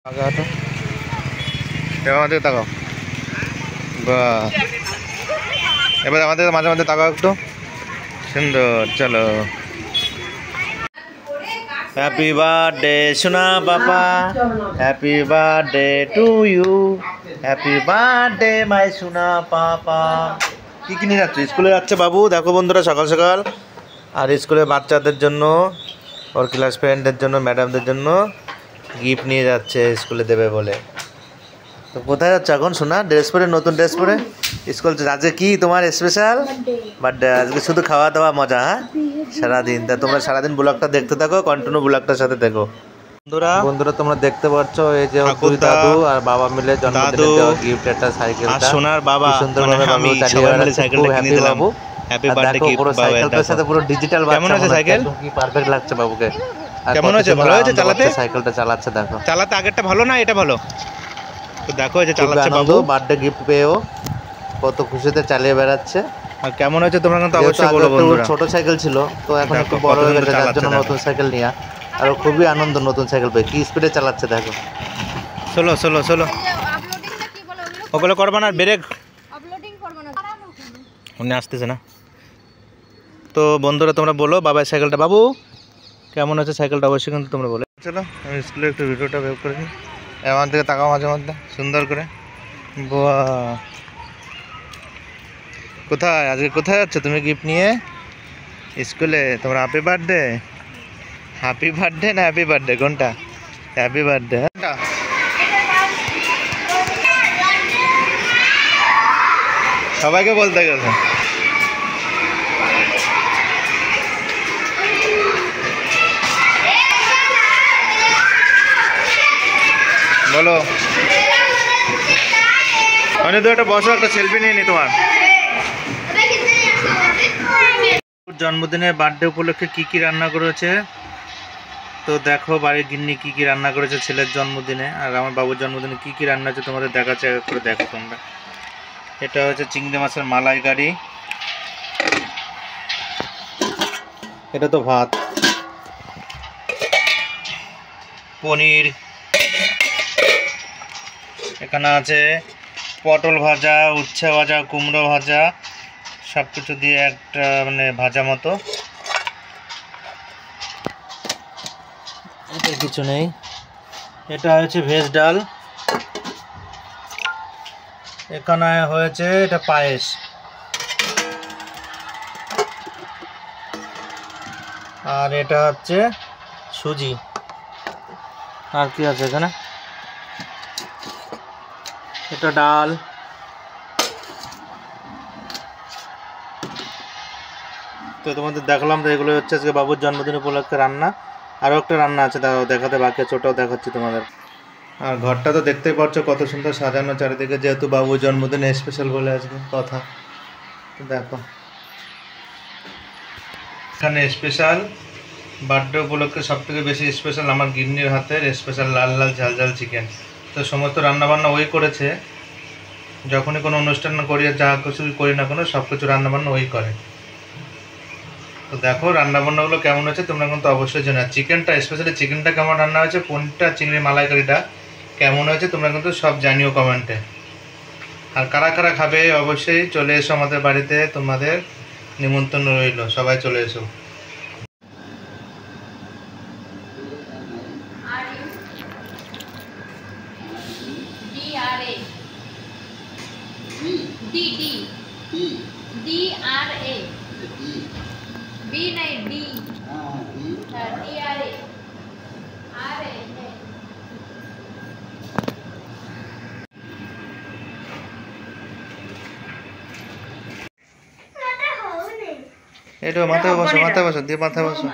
আগে হাঁটো, আমাদের তাকাও। বাহ, এবার আমাদের মাঝে মাঝে তাকাও একটু। সুন্দর, চলো। হ্যাপি বার্থডে সোনা বাবা, happy birthday to you, happy birthday my সোনা পাপা। কি কিনে যাচ্ছে? স্কুলে যাচ্ছে বাবু, দেখো বন্ধুরা, সকাল সকাল। আর স্কুলে বাচ্চাদের জন্য, ওর ক্লাস ফ্রেন্ডদের জন্য, ম্যাডামদের জন্য গিফট নিয়ে যাচ্ছে স্কুলে দেবে বলে। তো কোথায় যাচ্ছে এখন সোনা? ড্রেস পরে, নতুন ড্রেস পরে স্কুল। আজকে কি তোমার স্পেশাল বার্থডে? আজকে শুধু খাওয়া দাওয়া মজা, হ্যাঁ সারাদিন। তা তোমরা সারাদিন ব্লগটা দেখতে থাকো, কন্টিনিউ ব্লগটার সাথে দেখো। বন্ধুরা তোমরা দেখতে পাচ্ছ, এই যে দুই দাদু আর বাবা মিলে জন্মদিনে দেওয়া গিফট, একটা সাইকেল। সোনার বাবা সুন্দরভাবে বাবু চালিয়ে বেড়াচ্ছে, সাইকেলটা কিনে দিলাম। হ্যাপি বার্থডে গিফট পুরো সাইকেলটার সাথে পুরো ডিজিটাল। কেমন আছে সাইকেল? কি পারফেক্ট লাগছে বাবুকে। কেমন হয়েছে? ভালো হয়েছে চালাতে? সাইকেলটা চালাচ্ছে, দেখো চালাতে। আগেরটা ভালো না এটা ভালো? তো দেখো এই যে চালাচ্ছে বাবু, বার্থডে গিফট পেয়েও কত খুশিতে চালিয়ে বেড়াচ্ছে। আর কেমন হয়েছে তোমরা কিন্তু অবশ্যই বলো বন্ধুরা। ছোট সাইকেল ছিল, তো এখন একটু বড় হয়ে গেছে, যার জন্য নতুন সাইকেল নিয়ে আর খুবই আনন্দ নতুন সাইকেল পেয়ে। কি স্পিডে চালাচ্ছে দেখো। চলো চলো চলো, ওগুলো করবা না, ব্রেক উনি আসতেছে না। তো বন্ধুরা তোমরা বলো বাবার সাইকেলটা, বাবু কেমন আছে সাইকেলটা, অবশ্যই কিন্তু তোমরা বলো। চলো আমি স্কুলে একটু ভিডিওটা বের করে নিই। এমন থেকে তাকাও মাঝে মধ্যে সুন্দর করে। বাহ, কোথায় আজকে, কোথায় যাচ্ছ তুমি গিফট নিয়ে? স্কুলে। তোমার হ্যাপি বার্থডে, হ্যাপি বার্থডে না হ্যাপি বার্থডে কোনটা? Happy birthday. সবাইকে বলতে গেছে। বলো মানে তো একটা বসো, একটা সেলফি নিয়ে নি তোমার। জন্মদিনে বার্থডে উপলক্ষে কি কি রান্না করেছে তো দেখো, বাড়ির গিন্নি কি কি রান্না করেছে ছেলের জন্মদিনে। আর আমার বাবুর জন্মদিনে কি কি রান্না হচ্ছে তোমাদের দেখাচ্ছে, এক করে দেখো তোমরা। এটা হচ্ছে চিংড়ি মাছের মালাইকারি, এটা তো ভাত, পনির, এখানে আছে পটল ভাজা, উচ্ছে ভাজা, কুমড়ো ভাজা, সব কিছু দিয়ে একটা মানে ভাজা মতো। এটা কিছু নেই। এটা হচ্ছে ভেজ ডাল, এখানে হয়েছে এটা পায়েস, আর এটা হচ্ছে সুজি। আর কি আছে এখানে? এটা ডাল, তো তোমাদের দেখলাম। তো এগুলো হচ্ছে আজকে বাবুর জন্মদিন উপলক্ষে রান্না। আরও একটা রান্না আছে, তাও দেখাতে বাকি আছে, ওটাও দেখাচ্ছি তোমাদের। আর ঘরটা তো দেখতেই পাচ্ছ কত সুন্দর সাজানো চারিদিকে, যেহেতু বাবুর জন্মদিনে স্পেশাল বলে আজকে কথা। তো দেখো এখানে স্পেশাল বার্থডে উপলক্ষে সবথেকে বেশি স্পেশাল আমার গিন্নির হাতের স্পেশাল লাল লাল ঝাল ঝাল চিকেন। তো সমস্ত রান্নাবান্না ওই করেছে, যখনই কোনো অনুষ্ঠান করি, যা কিছু করি না কোনো, সব কিছু রান্নাবান্না ওই করে। তো দেখো রান্নাবান্নাগুলো কেমন হয়েছে তোমরা কিন্তু অবশ্যই জানো। চিকেনটা স্পেশালি চিকেনটা কেমন রান্না হয়েছে, পনিরটা, চিংড়ি মালাইকারিটা কেমন হয়েছে তোমরা কিন্তু সব জানিও কমেন্টে। আর কারা কারা খাবে অবশ্যই চলে এসো আমাদের বাড়িতে, তোমাদের নিমন্ত্রণ রইল, সবাই চলে এসো। এটা মাথায় বসো, মাথায় বসো, দিয়ে মাথায় বসো।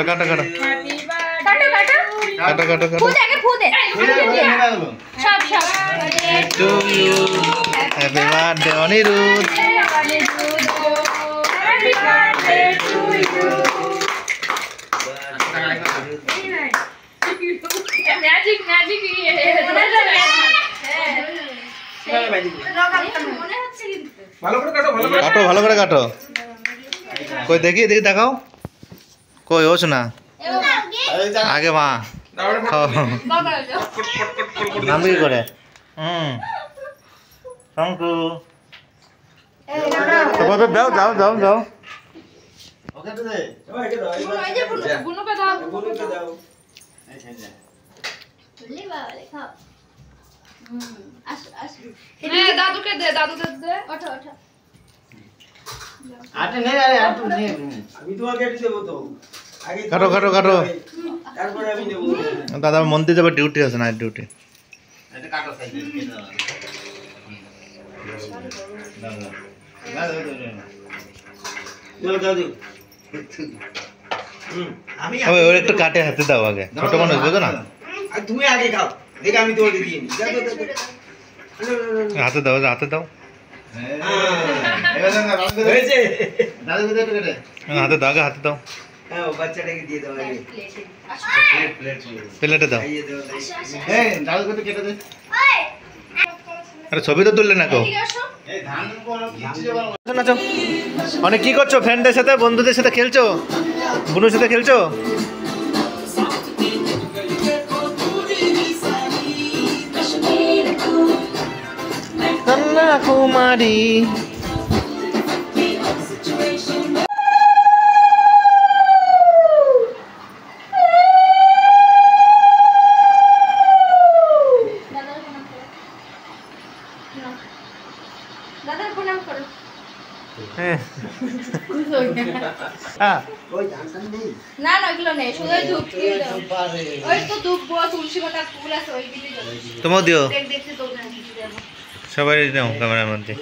কাটা কাটা কাটা কাটা কাটা। Happy birthday Aniruddha. Magic magic কাটো ভালো করে কাটো কই দেখি দেখি দেখাও কই ওছ না আগে মা নাম কি করে শঙ্কু তোমাদের দাও যাও যাও যাও দাদুকে দে দাদুকে দে ওঠো ওঠো আটে নেই আরে আটু নেই আমি তোমাকে এটি দেব তো আগে কাটো কাটো কাটো তারপরে আমি দেব দাদা মন্দির যাবে ডিউটি আছে নাইট ডিউটি এটা কাটো সাইজ দাও দাদু আমি ওর একটু কাটে হাতে দাও আগে ছোট মানুষ বুঝো না তুমি আগে খাও দেখে আমি তোমাকে দিয়ে নি হাতে দাও হাতে দাও হয়েছে হাতে দাও আগে হাতে দাও হ্যাঁ বাচ্চাটাকে দিয়ে দাও আগে প্লেটে দাও খাইয়ে দাও এই ডাল কেটে কেটে দে আরে ছবি তো তুললে না কো এই ধান নাচো অনেক কি করছো ফ্রেন্ডদের সাথে বন্ধুদের সাথে খেলছো বুনুর সাথে খেলছো কন্যাকুমারী দাদার প্রণাম করো হ্যাঁ ওই ধান টান নেই না না এগুলো নেই শুধু ওই ধূপ দিয়ে দাও ওই তো ধূপ বড় তুলসী পাতা ফুল আছে ওই দিলেই যাবে তোমার দিও দেখতে তো না কিছু দেবো সবাই নাও ক্যামেরার মধ্যে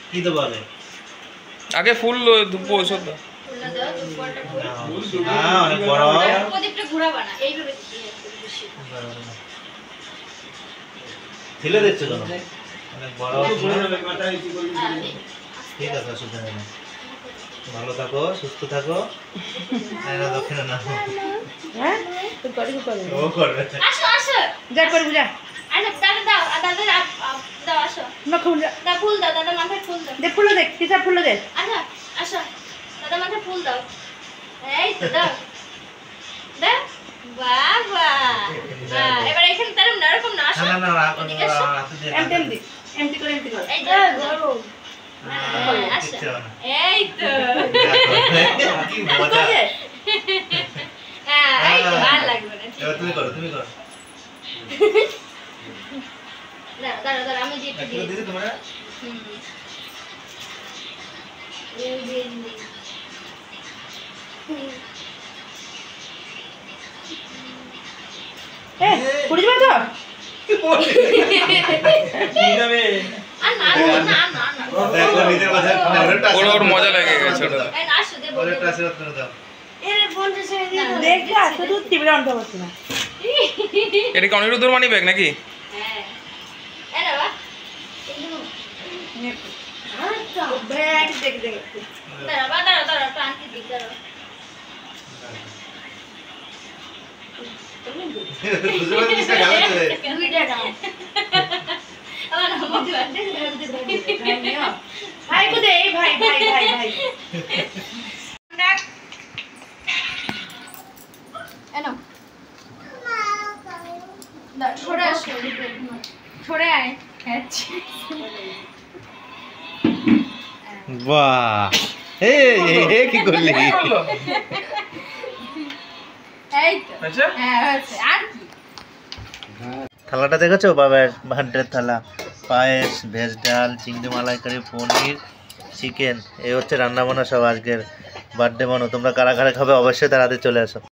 কি দেব আগে আগে ফুল ধূপ ঔষধ দাও ফুলটা দাও ধূপটা ফুল হ্যাঁ অনেক বড় প্রদীপটা ঘোরাবা না এইভাবে বেশি ছিলে দিচ্ছ কেন অনেক বড় হ্যাঁ ঠিক আছে অসুবিধা নেই ভালো থাকো সুস্থ থাকো এরা দক্ষিণে না হ্যাঁ তুই করে কি করবি ও করবে আসো আসো যা করবি যা আচ্ছা দাদা দাও দাদা দাও আসো না খুল যা দাদা ফুল দাও দাদা মাথায় ফুল দাও দে ফুল দে কিসা ফুল দে আচ্ছা আসো দাদা মাথায় ফুল দাও এই তো দাও দাও বাবা এবার এখানে তারম না এরকম না আসো না না না এদিকে আসো। এমটি এমটি করে এমটি করে এই তো আসো এই তো কি মজা হ্যাঁ এই তো ভালো লাগবে না এবার তুমি করো দাঁড়া দাঁড়া দাঁড়া আমি দিয়ে একটু দিই দিদি তোমরা এই দিয়ে দিই এ পুরি দিবা তো কি যাবে আর না না না না দেখো নিজের কথা ওর মজা লেগে গেছে ওটা এই না আসো দেবো ওর একটা আশীর্বাদ করে দাও এর বন্ধু ছেড়ে দিয়ে দেখ যা শুধু টিভিটা অন করছিস না এটা কি অনিরুদ্ধর মানি ব্যাগ নাকি হ্যাঁ এরা বা আচ্ছা ব্যাগ দেখ দেখ দাঁড়া বা দাঁড়া দাঁড়া প্রান্তি দিক দাঁড়া বুঝতে পারছিস না গালে দেবে দুইটা দাও আমার মধ্যে ভাই কো দে এই ভাই ভাই ভাই ভাই এনো না ছড়ে আসো ছড়ে আয় বাহ এ কি করলি এই তো আচ্ছা হ্যাঁ হয়েছে আর কি থালাটা দেখেছো বাবার বার্থডের থালা পায়েস ভেজ ডাল চিংড়ি মালাইকারি পনির চিকেন এই হচ্ছে রান্না বান্না সব আজকের বার্থডে বানো তোমরা কারা কারা খাবে অবশ্যই তাড়াতাড়ি চলে আসো